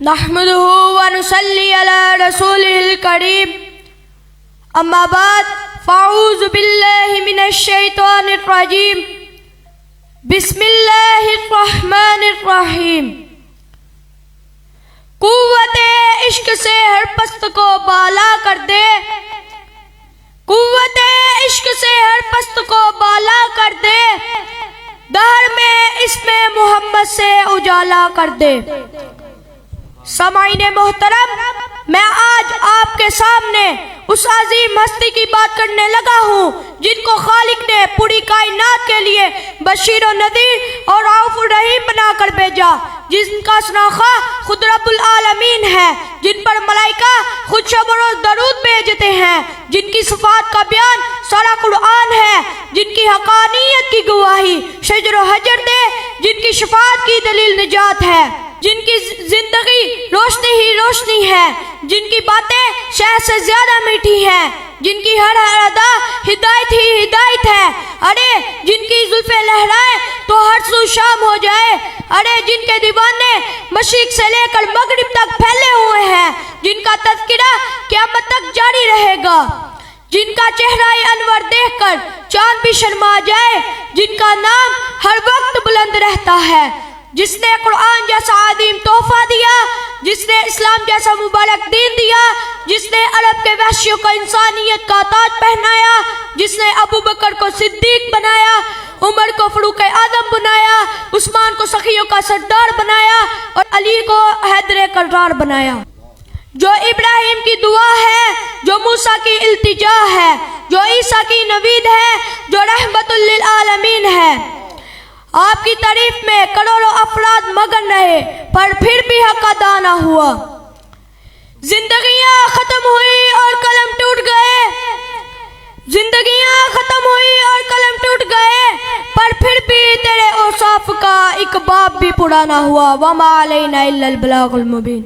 نحمده ونصلي على رسوله الكريم اما بعد فاعوذ بالله من الشیطان الرجیم بسم اللہ الرحمن الرحیم۔ قوت عشق سے ہر پست کو بالا کر دے، قوت عشق سے ہر پست کو بالا کر دے، دہر میں اسم محمد سے اجالا کر دے۔ سامعین محترم، میں آج آپ کے سامنے اس عظیم ہستی کی بات کرنے لگا ہوں جن کو خالق نے پوری کائنات کے لیے بشیر و نذیر اور رؤوف الرحیم بنا کر بھیجا، جن کا ثناخواہ خود رب العالمین ہے، جن پر ملائکہ خود شب و روز درود بھیجتے ہیں، جن کی صفات کا بیان سارا قرآن ہے، جن کی حقانیت کی گواہی شجر و حجر دے، جن کی شفاعت کی دلیل نجات ہے، جن کی زندگی روشنی ہی روشنی ہے، جن کی باتیں شہد سے زیادہ میٹھی ہیں، جن کی ہر ادا ہدایت ہی ہدایت ہے، ارے جن کی زلفیں لہرائیں تو ہر سو شام ہو جائے، ارے جن کے دیوانے مشرق سے لے کر مغرب تک پھیلے ہوئے ہیں، جن کا تذکرہ قیامت تک جاری رہے گا، جن کا چہرہ انور دیکھ کر چاند بھی شرما جائے، جن کا نام ہر وقت بلند رہتا ہے، جس نے قرآن جیسا عظیم تحفہ دیا، جس نے اسلام جیسا مبارک دین دیا، جس نے عرب کے وحشیوں کو انسانیت کا تاج پہنایا، جس نے ابو بکر کو صدیق بنایا، عمر کو فاروق اعظم بنایا، عثمان کو سخیوں کا سردار بنایا اور علی کو حیدر کرار بنایا، جو ابراہیم کی دعا ہے، جو موسیٰ کی التجا ہے، جو عیسیٰ کی نوید ہے، جو رحمت للعالمین ہے۔ آپ کی تعریف میں کروڑوں افراد مگن رہے پر پھر بھی حق ادا نہ ہوا، زندگیاں ختم ہوئی اور قلم ٹوٹ گئے، زندگیاں ختم ہوئی اور قلم ٹوٹ گئے، پر پھر بھی تیرے اوصاف کا ایک باب بھی پورا نہ ہوا، وما علینا الا البلاغ المبین۔